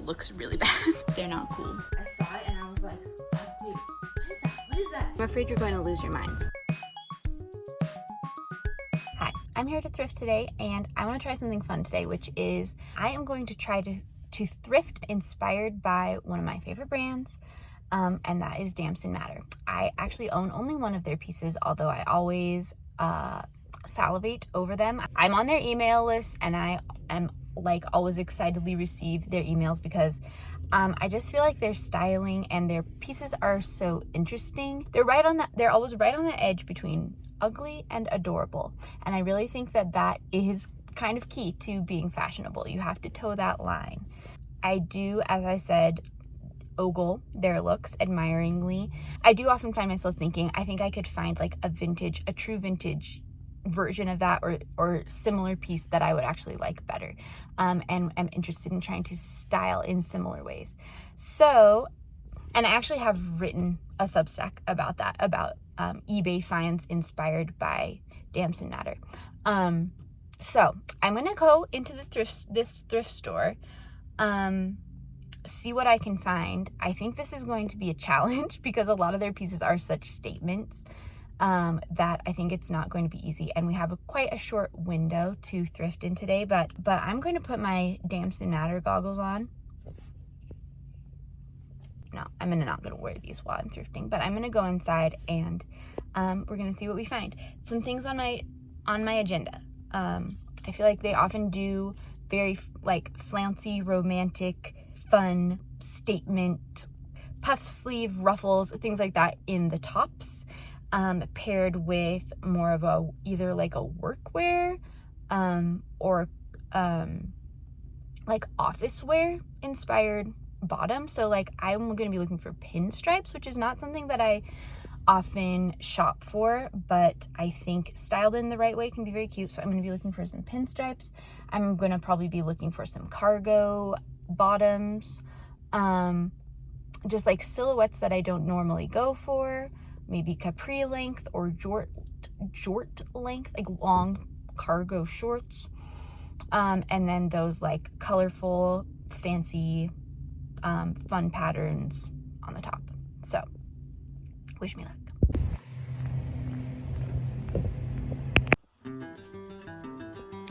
looks really bad. They're not cool. I saw it and I was like, wait, what is that? What is that? I'm afraid you're going to lose your minds. Hi, I'm here to thrift today, and I want to try something fun today, which is I am going to try to thrift inspired by one of my favorite brands, and that is DAMSON MADDER. I actually own only one of their pieces, although I always salivate over them. I'm on their email list, and I am like always excitedly receive their emails because I just feel like their styling and their pieces are so interesting. They're always right on the edge between ugly and adorable, and I really think that that is kind of key to being fashionable. You have to toe that line. I do, as I said, ogle their looks admiringly. I do often find myself thinking, I think I could find like a true vintage version of that or similar piece that I would actually like better, and I'm interested in trying to style in similar ways. So, and I actually have written a Substack about that, about eBay finds inspired by DAMSON MADDER. So I'm gonna go into this thrift store, see what I can find. I think this is going to be a challenge because a lot of their pieces are such statements that I think it's not going to be easy, and we have quite a short window to thrift in today, but I'm going to put my DAMSON MADDER goggles on. No, I'm not going to wear these while I'm thrifting, but I'm going to go inside and we're going to see what we find. Some things on my agenda. I feel like they often do very like flouncy, romantic, fun statement, puff sleeve, ruffles, things like that in the tops, paired with more of either like a workwear or like office wear inspired bottom. So like I'm going to be looking for pinstripes, which is not something that I often shop for, but I think styled in the right way can be very cute. So I'm going to be looking for some pinstripes. I'm going to probably be looking for some cargo bottoms, just like silhouettes that I don't normally go for, maybe capri length or jort length, like long cargo shorts, and then those like colorful, fancy, fun patterns on the top. So wish me luck.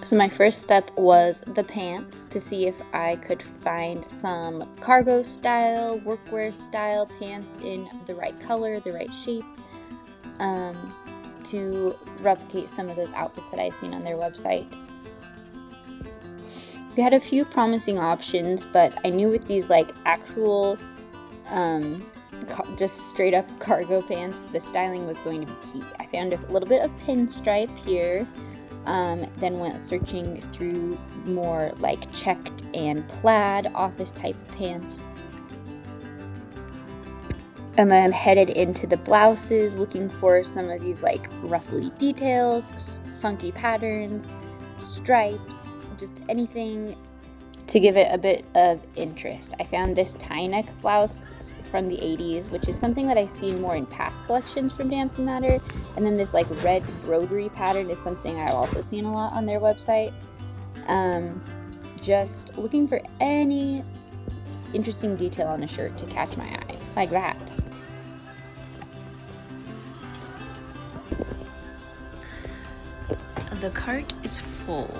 So my first step was the pants, to see if I could find some cargo style, workwear style pants in the right color, the right shape, to replicate some of those outfits that I've seen on their website. We had a few promising options, but I knew with these like actual just straight up cargo pants, the styling was going to be key. I found a little bit of pinstripe here, then went searching through more like checked and plaid office type pants, and then headed into the blouses looking for some of these like ruffly details, funky patterns, stripes, just anything to give it a bit of interest. I found this tie neck blouse from the 80s, which is something that I've seen more in past collections from DAMSON MADDER, and then this like red broderie pattern is something I've also seen a lot on their website. Just looking for any interesting detail on a shirt to catch my eye, like that. The cart is full.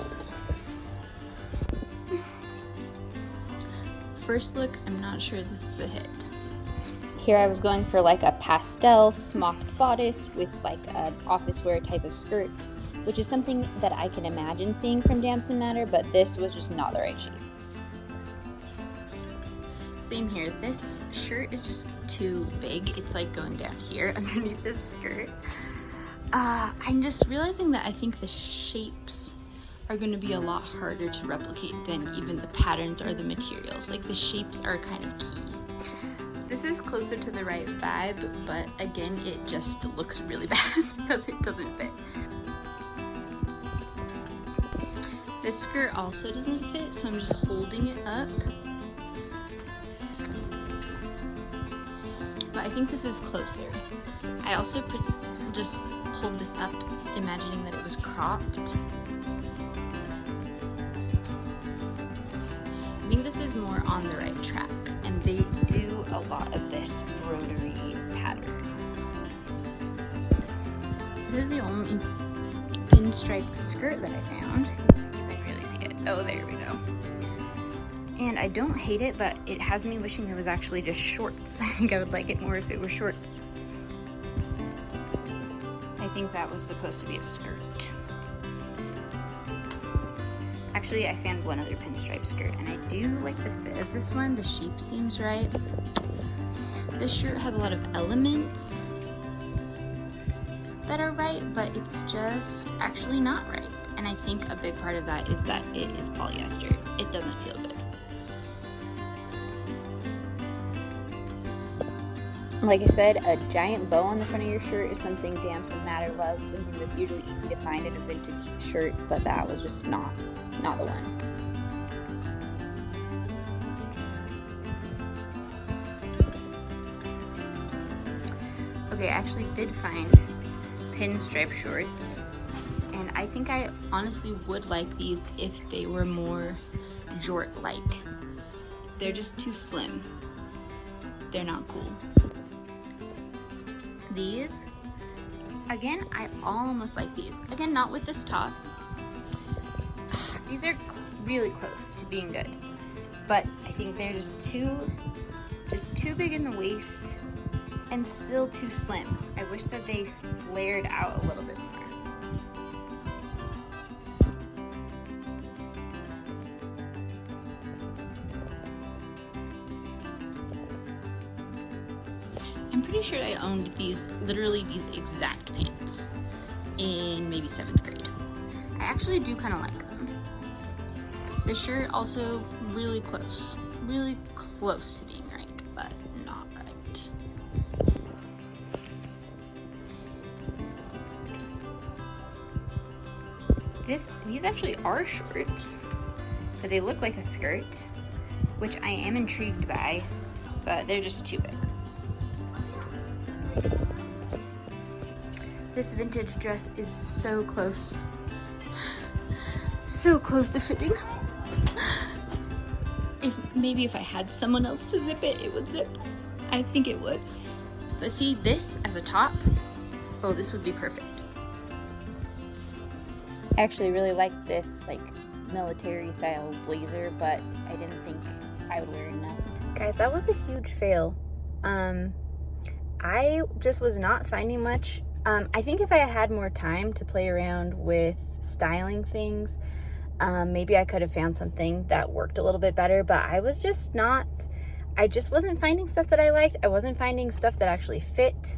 First look, I'm not sure this is a hit. Here I was going for like a pastel smocked bodice with like an office wear type of skirt, which is something that I can imagine seeing from DAMSON MADDER, but this was just not the right shape. Same here. This shirt is just too big. It's like going down here underneath this skirt. I'm just realizing that I think the shapes are going to be a lot harder to replicate than even the patterns or the materials. Like the shapes are kind of key. This is closer to the right vibe, but again, it just looks really bad because it doesn't fit. This skirt also doesn't fit, so I'm just holding it up. But I think this is closer. I also just pulled this up, imagining that it was cropped. I think this is more on the right track, and they do a lot of this rotary pattern. This is the only pinstripe skirt that I found. You can really see it. Oh, there we go. And I don't hate it, but it has me wishing it was actually just shorts. I think I would like it more if it were shorts. I think that was supposed to be a skirt. Actually, I found one other pinstripe skirt, and I do like the fit of this one. The shape seems right. This shirt has a lot of elements that are right, but it's just actually not right. And I think a big part of that is that it is polyester. It doesn't feel good. Like I said, a giant bow on the front of your shirt is something Damson Madder loves, something that's usually easy to find in a vintage shirt, but that was just not the one. Okay, I actually did find pinstripe shorts, and I think I honestly would like these if they were more jort-like. They're just too slim. They're not cool. These, again, I almost like these. Again, not with this top. These are really close to being good, but I think they're just too big in the waist and still too slim. I wish that they flared out a little bit more. I'm pretty sure I owned literally these exact pants in maybe 7th grade. I actually do kind of like them. The shirt also really close to being right, but not right. These actually are shorts, but they look like a skirt, which I am intrigued by, but they're just too big. This vintage dress is so close to fitting. Maybe if I had someone else to zip it, it would zip. I think it would. But see, this as a top, oh, this would be perfect. I actually really like this military style blazer, but I didn't think I would wear it enough. Guys, that was a huge fail. I just was not finding much. I think if I had had more time to play around with styling things, maybe I could have found something that worked a little bit better, but I just wasn't finding stuff that I liked. I wasn't finding stuff that actually fit.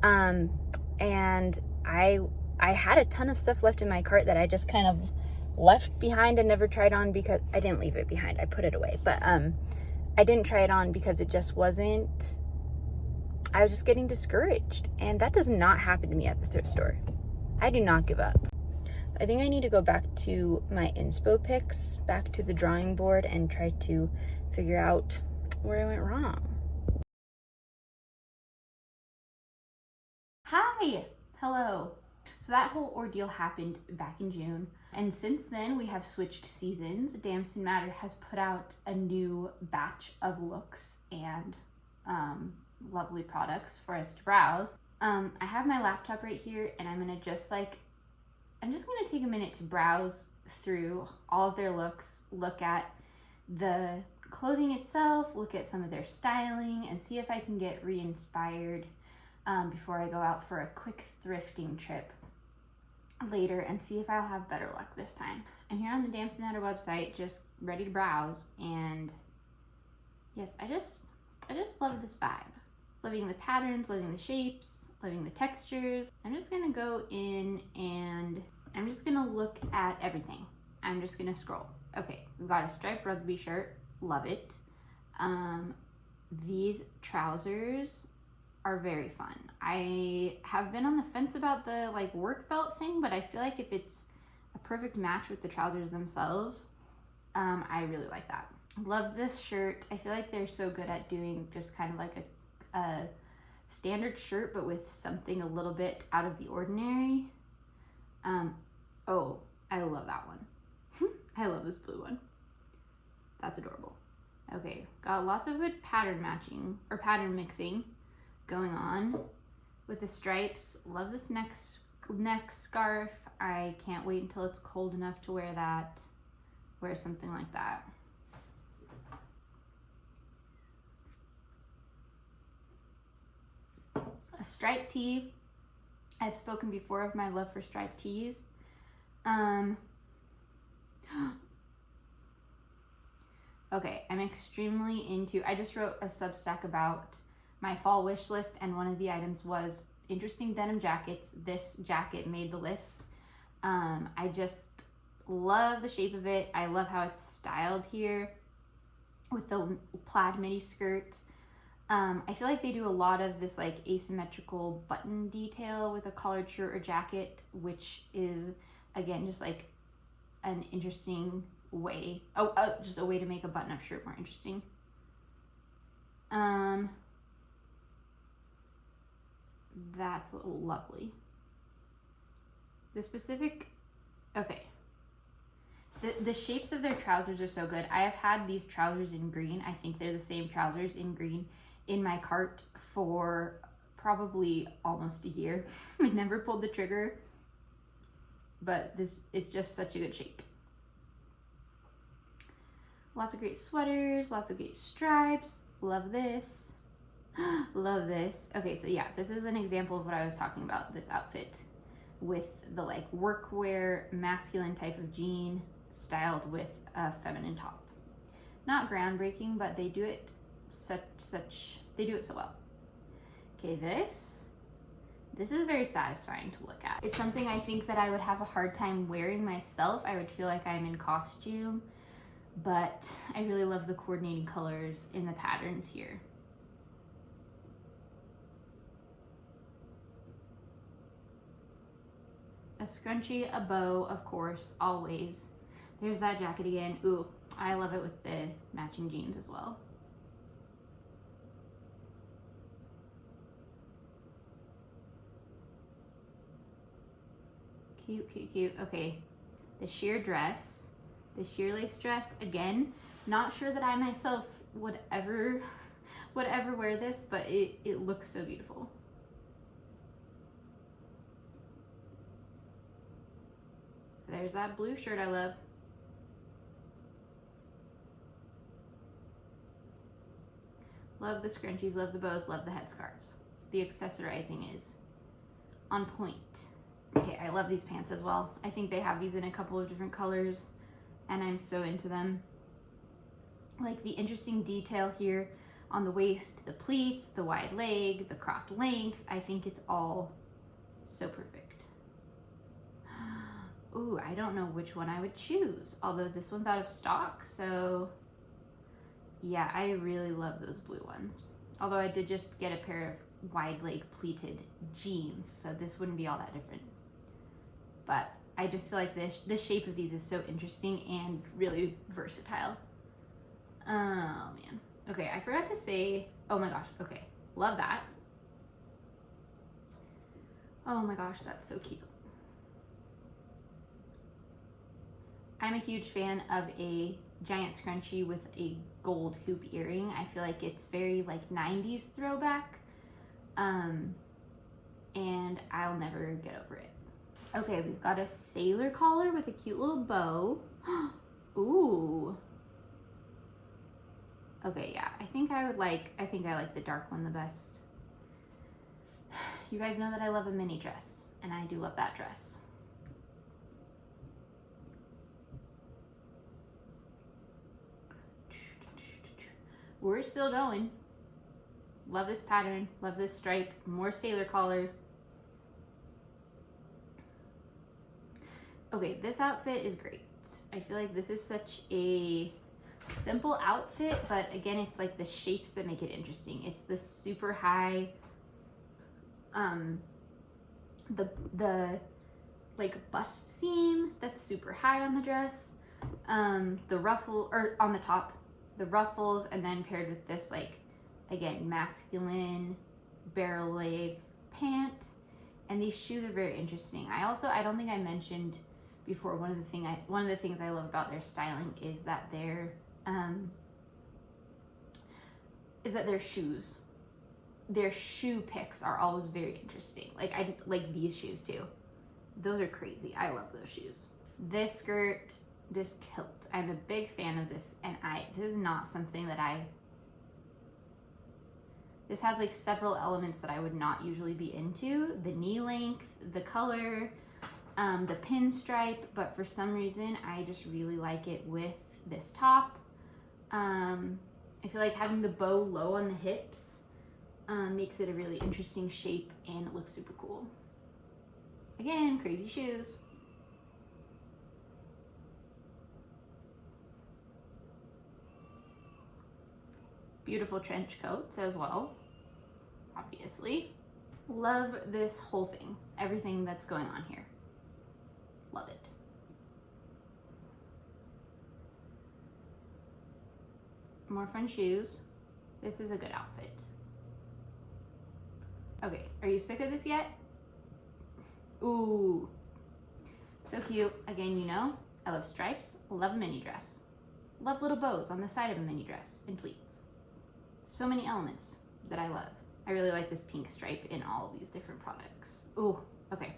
And I had a ton of stuff left in my cart that I just kind of left behind and never tried on, because I didn't leave it behind. I put it away, but I didn't try it on because it just wasn't, I was just getting discouraged, and that does not happen to me at the thrift store. I do not give up. I think I need to go back to my inspo pics, back to the drawing board, and try to figure out where I went wrong. Hi! Hello. So that whole ordeal happened back in June, and since then we have switched seasons. Damson Madder has put out a new batch of looks and lovely products for us to browse. I have my laptop right here, and I'm just gonna take a minute to browse through all of their looks, look at the clothing itself, look at some of their styling, and see if I can get re-inspired before I go out for a quick thrifting trip later, and see if I'll have better luck this time. I'm here on the Damson Madder website, just ready to browse, and yes, I just love this vibe. Loving the patterns, loving the shapes, loving the textures. I'm just gonna go in and I'm just gonna look at everything. I'm just gonna scroll. Okay, we've got a striped rugby shirt, love it. These trousers are very fun. I have been on the fence about the work belt thing, but I feel like if it's a perfect match with the trousers themselves, I really like that. Love this shirt. I feel like they're so good at doing just kind of like a standard shirt, but with something a little bit out of the ordinary. Oh, I love that one. I love this blue one. That's adorable. Okay, got lots of good pattern matching or pattern mixing going on with the stripes. Love this neck scarf. I can't wait until it's cold enough to wear that. Wear something like that. A striped tee. I've spoken before of my love for striped tees. Okay, I'm extremely into, I just wrote a Substack about my fall wish list, and one of the items was interesting denim jackets. This jacket made the list. I just love the shape of it. I love how it's styled here with the plaid midi skirt. I feel like they do a lot of this like asymmetrical button detail with a collared shirt or jacket, which is again just like an interesting way. Just a way to make a button-up shirt more interesting. That's lovely. The specific, okay. The shapes of their trousers are so good. I have had these trousers in green. I think they're the same trousers in green in my cart for probably almost a year. I never pulled the trigger, but it's just such a good shape. Lots of great sweaters, lots of great stripes. Love this. Love this. Okay, so yeah, this is an example of what I was talking about, this outfit with the like workwear, masculine type of jean styled with a feminine top. Not groundbreaking, but they do it they do it so well. Okay, this is very satisfying to look at. It's something I think that I would have a hard time wearing myself. I would feel like I'm in costume, but I really love the coordinating colors in the patterns here. A scrunchie, a bow, of course, always. There's that jacket again. Ooh, I love it with the matching jeans as well. Cute, cute, cute. Okay, the sheer dress, the sheer lace dress. Again, not sure that I myself would ever wear this, but it looks so beautiful. There's that blue shirt I love. Love the scrunchies, love the bows, love the headscarves. The accessorizing is on point. Okay, I love these pants as well. I think they have these in a couple of different colors, and I'm so into them. Like the interesting detail here on the waist, the pleats, the wide leg, the cropped length. I think it's all so perfect. Ooh, I don't know which one I would choose, although this one's out of stock, so yeah, I really love those blue ones. Although I did just get a pair of wide leg pleated jeans, so this wouldn't be all that different. But I just feel like the shape of these is so interesting and really versatile. Oh man. Okay, I forgot to say, oh my gosh, okay, love that. Oh my gosh, that's so cute. I'm a huge fan of a giant scrunchie with a gold hoop earring. I feel like it's very like 90s throwback, and I'll never get over it. Okay, we've got a sailor collar with a cute little bow. Ooh. Okay, yeah, I think I like the dark one the best. You guys know that I love a mini dress, and I do love that dress. We're still going. Love this pattern, love this stripe, more sailor collar. Okay, this outfit is great. I feel like this is such a simple outfit, but again, it's like the shapes that make it interesting. It's the super high, the like bust seam that's super high on the dress, the ruffle, or on the top, the ruffles, and then paired with this like, again, masculine barrel leg pant. And these shoes are very interesting. I don't think I mentioned before, one of the things I love about their styling is that their is that their shoe picks are always very interesting. Like, I like these shoes too. Those are crazy. I love those shoes. This skirt, this kilt, I'm a big fan of this, and this is not something that this has like several elements that I would not usually be into. The knee length, the color, the pinstripe, but for some reason I just really like it with this top. I feel like having the bow low on the hips makes it a really interesting shape, and it looks super cool. Again, crazy shoes. Beautiful trench coats as well, obviously. Love this whole thing, everything that's going on here. Love it. More fun shoes. This is a good outfit. Okay, are you sick of this yet? Ooh, so cute. Again, you know, I love stripes, love a mini dress. Love little bows on the side of a mini dress and pleats. So many elements that I love. I really like this pink stripe in all of these different products. Ooh, okay.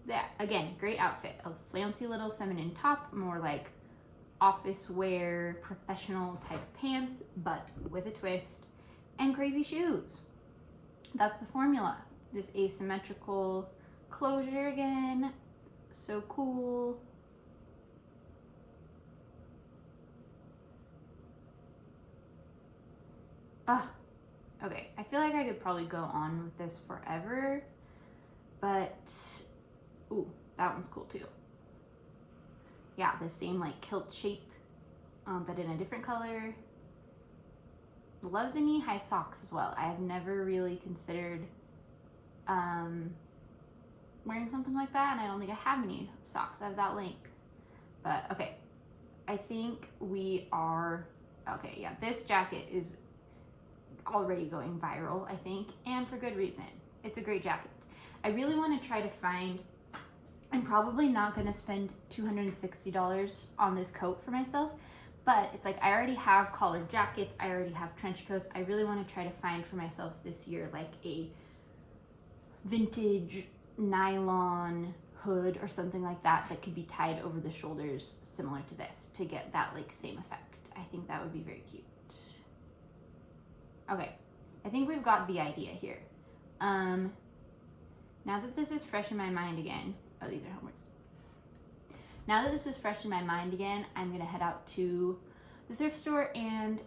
Yeah, again, great outfit. A flouncy little feminine top, more like office wear, professional type pants, but with a twist, and crazy shoes. That's the formula. This asymmetrical closure again, so cool. Ah, okay, I feel like I could probably go on with this forever, but, ooh, that one's cool too. Yeah, the same like kilt shape, but in a different color. Love the knee-high socks as well. I have never really considered wearing something like that, and I don't think I have any socks of that length. But okay, I think we are, okay, yeah, this jacket is already going viral, I think, and for good reason. It's a great jacket. I really want to try to find, I'm probably not going to spend $260 on this coat for myself, but it's like I already have collared jackets, I already have trench coats. I really want to try to find for myself this year like a vintage nylon hood or something like that that could be tied over the shoulders similar to this to get that like same effect. I think that would be very cute. Okay, I think we've got the idea here. Now that this is fresh in my mind again, oh, these are homeworks. Now that this is fresh in my mind again, I'm gonna head out to the thrift store and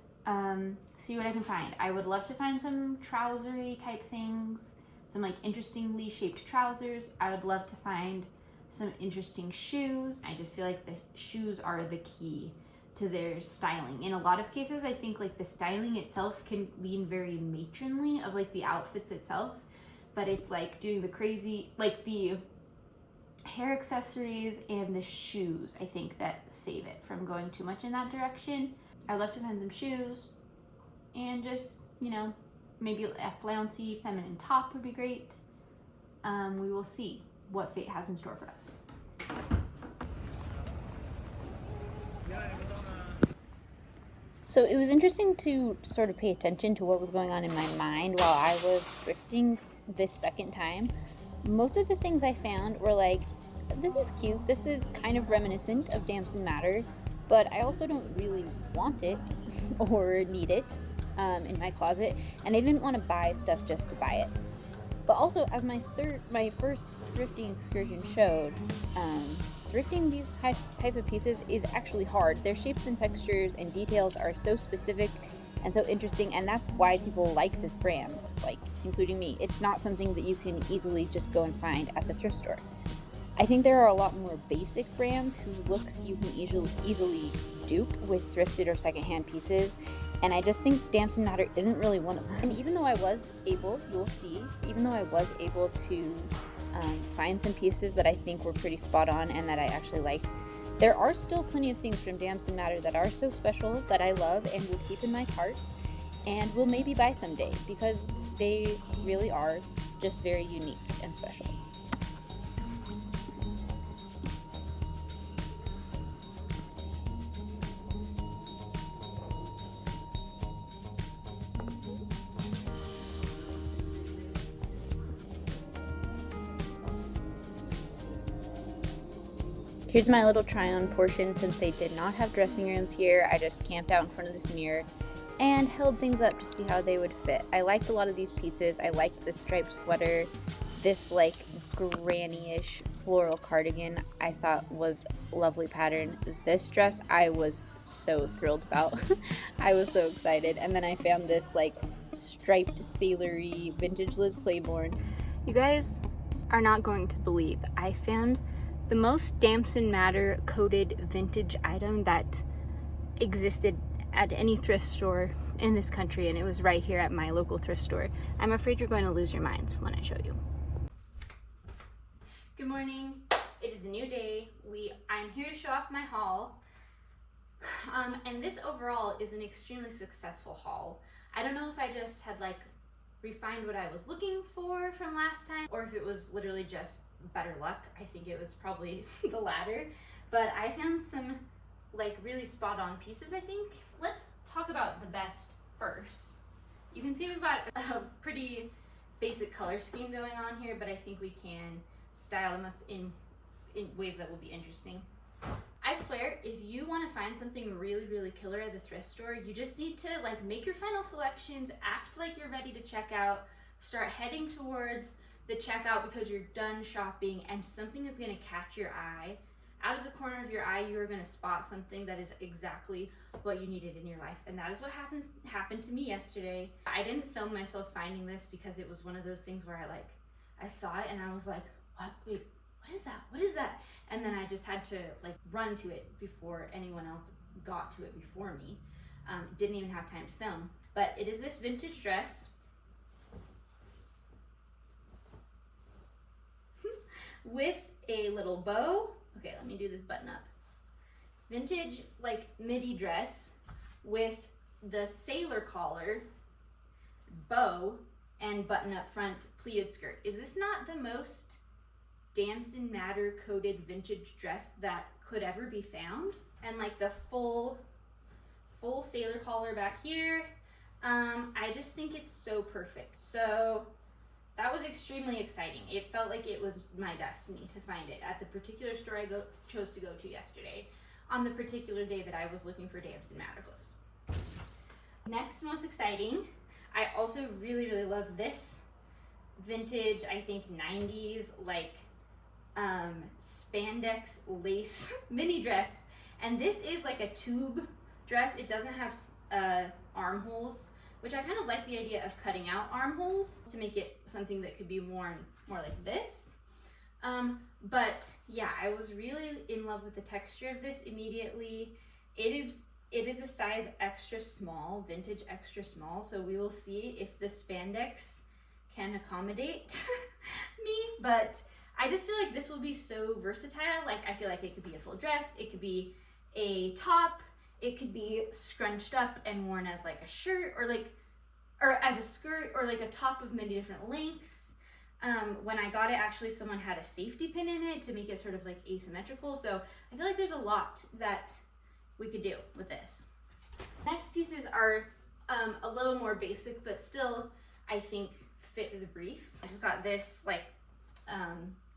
see what I can find. I would love to find some trousery type things, some like interestingly shaped trousers. I would love to find some interesting shoes. I just feel like the shoes are the key to their styling. In a lot of cases, I think like the styling itself can lean very matronly of like the outfits itself, but it's like doing the crazy, like the hair accessories and the shoes, I think that save it from going too much in that direction. I'd love to find some shoes and just, you know, maybe a flouncy feminine top would be great. We will see what fate has in store for us. So it was interesting to sort of pay attention to what was going on in my mind while I was thrifting this second time. Most of the things I found were like, this is cute, this is kind of reminiscent of Damson Madder, but I also don't really want it or need it in my closet, and I didn't want to buy stuff just to buy it. But also, as my first thrifting excursion showed, thrifting these types of pieces is actually hard. Their shapes and textures and details are so specific and so interesting, and that's why people like this brand, like including me. It's not something that you can easily just go and find at the thrift store. I think there are a lot more basic brands whose looks you can easily dupe with thrifted or secondhand pieces, and I just think Damson Madder isn't really one of them. And even though I was able, you'll see, even though I was able to find some pieces that I think were pretty spot on and that I actually liked, there are still plenty of things from Damson Madder that are so special that I love and will keep in my cart and will maybe buy someday because they really are just very unique and special. Here's my little try-on portion. Since they did not have dressing rooms here, I just camped out in front of this mirror and held things up to see how they would fit. I liked a lot of these pieces. I liked this striped sweater. This like granny-ish floral cardigan I thought was a lovely pattern. This dress I was so thrilled about. I was so excited. And then I found this like striped sailory vintage Liz Claiborne. You guys are not going to believe, I found the most Damson Madder coated vintage item that existed at any thrift store in this country, and it was right here at my local thrift store. I'm afraid you're going to lose your minds when I show you. Good morning. It is a new day. I'm here to show off my haul. And this overall is an extremely successful haul. I don't know if I just had like refined what I was looking for from last time, or if it was literally just better luck. I think it was probably the latter, but I found some like really spot on pieces, I think. Let's talk about the best first. You can see we've got a pretty basic color scheme going on here, but I think we can style them up in ways that will be interesting. I swear, if you want to find something really, really killer at the thrift store, you just need to like make your final selections, act like you're ready to check out, start heading towards the checkout because you're done shopping, and something is going to catch your eye. Out of the corner of your eye, you are going to spot something that is exactly what you needed in your life. And that is what happened to me yesterday. I didn't film myself finding this because it was one of those things where I saw it and I was like, what? Wait, what is that? What is that? And then I just had to like run to it before anyone else got to it before me. Didn't even have time to film. But it is this vintage dress with a little bow. Okay, let me do this button up. Vintage like midi dress with the sailor collar, bow, and button up front pleated skirt. Is this not the most Damson Madder coated vintage dress that could ever be found? And like the full sailor collar back here. I just think it's so perfect. So that was extremely exciting. It felt like it was my destiny to find it at the particular store I chose to go to yesterday, on the particular day that I was looking for Damson Madder clothes. Next most exciting, I also really, really love this vintage, I think 90s, like spandex lace mini dress. And this is like a tube dress. It doesn't have armholes, which I kind of like the idea of cutting out armholes to make it something that could be worn more like this. But yeah, I was really in love with the texture of this immediately. It is a size extra small, vintage extra small, so we will see if the spandex can accommodate me, but I just feel like this will be so versatile. Like, I feel like it could be a full dress, it could be a top, it could be scrunched up and worn as like a shirt, or as a skirt, or like a top of many different lengths. When I got it, actually someone had a safety pin in it to make it sort of like asymmetrical. So I feel like there's a lot that we could do with this. Next pieces are a little more basic, but still I think fit the brief. I just got this like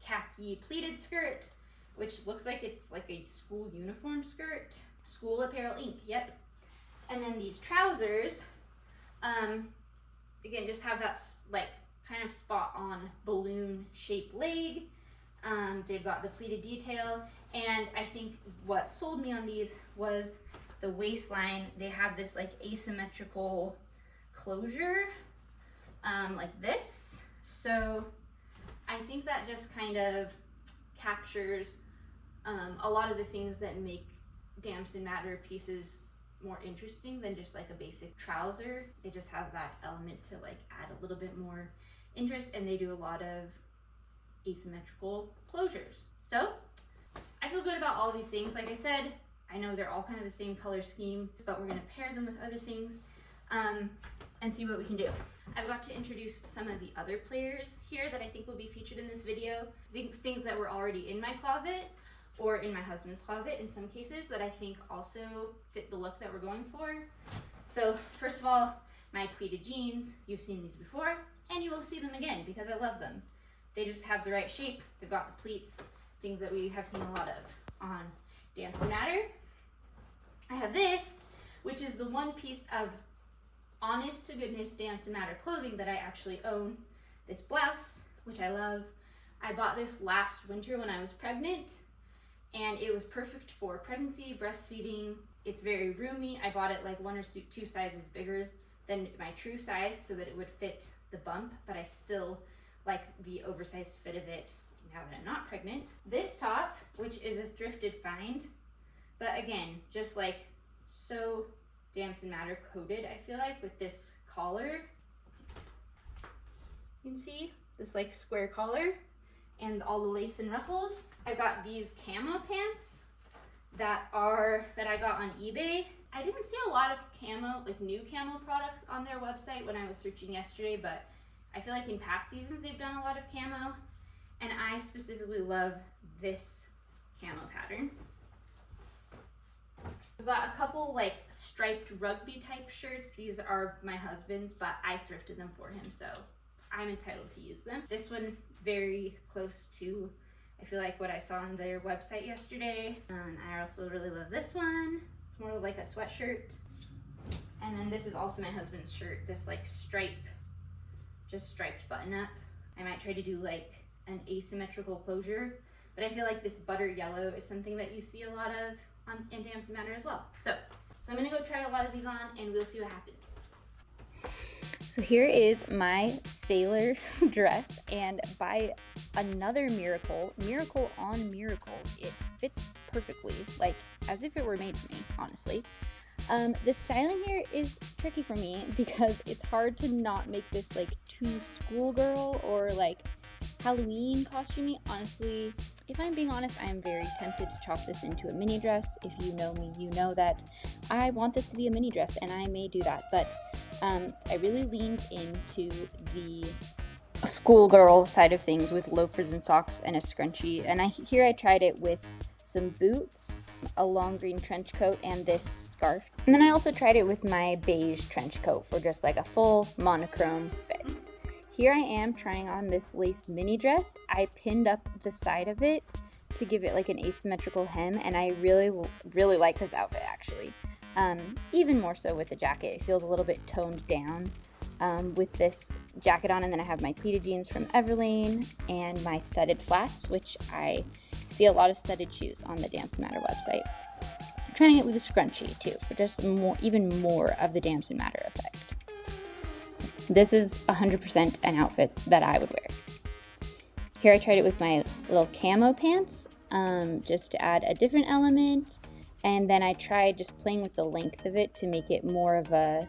khaki pleated skirt, which looks like it's like a school uniform skirt. School Apparel Inc. Yep. And then these trousers, again, just have that like kind of spot on balloon shaped leg. They've got the pleated detail, and I think what sold me on these was the waistline. They have this like asymmetrical closure, like this. So I think that just kind of captures a lot of the things that make Damson Madder pieces more interesting than just like a basic trouser. It just has that element to like add a little bit more interest, and they do a lot of asymmetrical closures. So I feel good about all these things. Like I said, I know they're all kind of the same color scheme, but we're gonna pair them with other things and see what we can do. I've got to introduce some of the other players here that I think will be featured in this video. Things that were already in my closet or in my husband's closet in some cases that I think also fit the look that we're going for. So first of all, my pleated jeans. You've seen these before, and you will see them again because I love them. They just have the right shape. They've got the pleats, things that we have seen a lot of on DAMSON MADDER. I have this, which is the one piece of honest to goodness DAMSON MADDER clothing that I actually own. This blouse, which I love. I bought this last winter when I was pregnant, and it was perfect for pregnancy, breastfeeding. It's very roomy. I bought it like 1 or 2 sizes bigger than my true size so that it would fit the bump, but I still like the oversized fit of it now that I'm not pregnant. This top, which is a thrifted find, but again, just like so DAMSON MADDER coated, I feel like, with this collar. You can see this like square collar and all the lace and ruffles. I got these camo pants that I got on eBay. I didn't see a lot of camo, like new camo products on their website when I was searching yesterday, but I feel like in past seasons they've done a lot of camo, and I specifically love this camo pattern. I've got a couple like striped rugby type shirts. These are my husband's, but I thrifted them for him, so I'm entitled to use them. This one very close to, I feel like, what I saw on their website yesterday. I also really love this one. It's more like a sweatshirt. And then this is also my husband's shirt, this like just striped button up. I might try to do like an asymmetrical closure, but I feel like this butter yellow is something that you see a lot of in DAMSON MADDER as well. So I'm gonna go try a lot of these on and we'll see what happens. So here is my sailor dress, and by another miracle on miracles, it fits perfectly, like as if it were made for me, honestly. The styling here is tricky for me because it's hard to not make this like too schoolgirl or like Halloween costumey. Honestly, if I'm being honest, I am very tempted to chop this into a mini dress. If you know me, you know that I want this to be a mini dress, and I may do that, but I really leaned into the schoolgirl side of things with loafers and socks and a scrunchie, and here I tried it with some boots, a long green trench coat, and this scarf. And then I also tried it with my beige trench coat for just like a full monochrome fit. Here I am trying on this lace mini dress. I pinned up the side of it to give it like an asymmetrical hem, and I really like this outfit actually. Even more so with the jacket. It feels a little bit toned down with this jacket on, and then I have my pleated jeans from Everlane and my studded flats, which I see a lot of studded shoes on the DAMSON MADDER website. I'm trying it with a scrunchie too for just even more of the DAMSON MADDER effect. This is 100% an outfit that I would wear. Here I tried it with my little camo pants, just to add a different element, and then I tried just playing with the length of it to make it more of a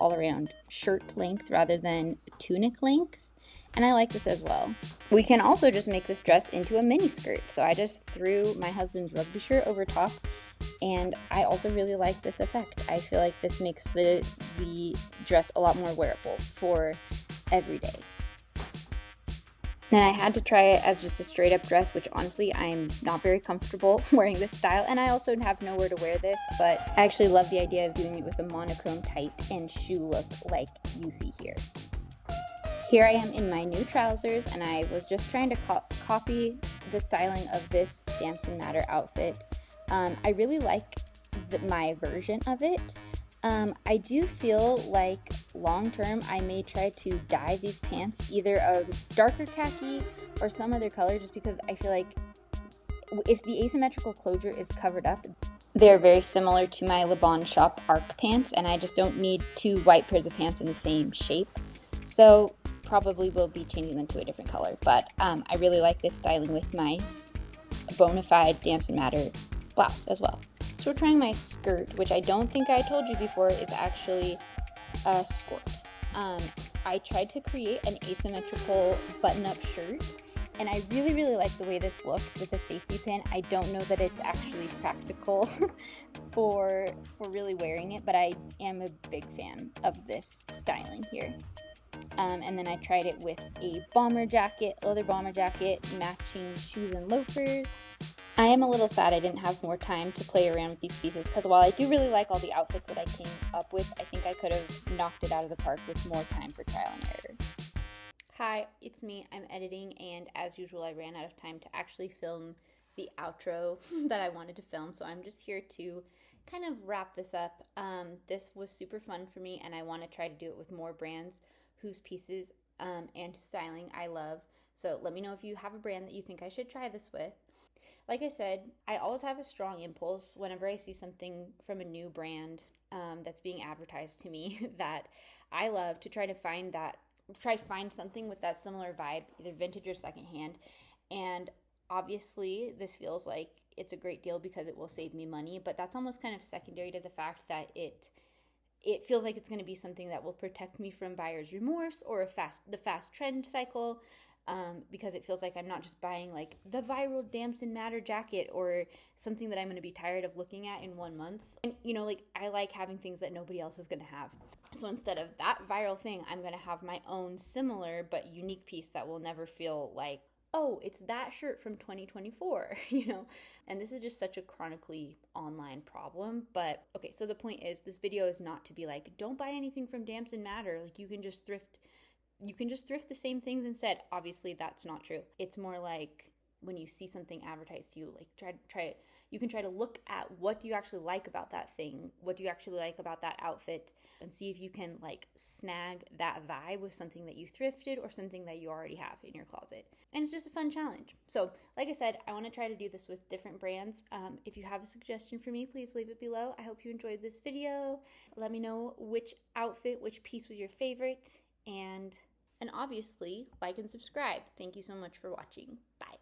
all-around shirt length rather than tunic length, and I like this as well. We can also just make this dress into a mini skirt, so I just threw my husband's rugby shirt over top, and I also really like this effect. I feel like this makes the dress a lot more wearable for every day. Then I had to try it as just a straight up dress, which honestly I'm not very comfortable wearing this style, and I also have nowhere to wear this, but I actually love the idea of doing it with a monochrome tight and shoe look like you see here. Here I am in my new trousers, and I was just trying to copy the styling of this DAMSON MADDER outfit. I really like my version of it. I do feel like long term I may try to dye these pants either a darker khaki or some other color, just because I feel like if the asymmetrical closure is covered up, they're very similar to my Le Bon Shop Arc pants, and I just don't need 2 white pairs of pants in the same shape. So probably will be changing them to a different color, but I really like this styling with my bona fide DAMSON MADDER blouse as well. So we're trying my skirt, which I don't think I told you before is actually a skirt. I tried to create an asymmetrical button-up shirt, and I really like the way this looks with a safety pin. I don't know that it's actually practical for really wearing it, but I am a big fan of this styling here. And then I tried it with a leather bomber jacket, matching shoes and loafers. I am a little sad I didn't have more time to play around with these pieces, because while I do really like all the outfits that I came up with, I think I could have knocked it out of the park with more time for trial and error. Hi, it's me. I'm editing, and as usual I ran out of time to actually film the outro that I wanted to film, so I'm just here to kind of wrap this up. This was super fun for me, and I want to try to do it with more brands whose pieces and styling I love. So let me know if you have a brand that you think I should try this with. Like I said, I always have a strong impulse whenever I see something from a new brand that's being advertised to me that I love to try to find something with that similar vibe, either vintage or secondhand. And obviously, this feels like it's a great deal because it will save me money, but that's almost kind of secondary to the fact that it feels like it's going to be something that will protect me from buyer's remorse or the fast trend cycle, because it feels like I'm not just buying like the viral Damson Madder jacket or something that I'm going to be tired of looking at in 1 month. And like I like having things that nobody else is going to have. So instead of that viral thing, I'm going to have my own similar but unique piece that will never feel like, oh, it's that shirt from 2024, And this is just such a chronically online problem. But okay, so the point is, this video is not to be like, don't buy anything from Damson Madder. Like, you can just thrift the same things instead. Obviously, that's not true. It's more like when you see something advertised to you, like you can try to look at what do you actually like about that thing, what do you actually like about that outfit, and see if you can like snag that vibe with something that you thrifted or something that you already have in your closet. And it's just a fun challenge. So like I said, I want to try to do this with different brands. If you have a suggestion for me, please leave it below. I hope you enjoyed this video. Let me know which piece was your favorite, and obviously like and subscribe. Thank you so much for watching. Bye.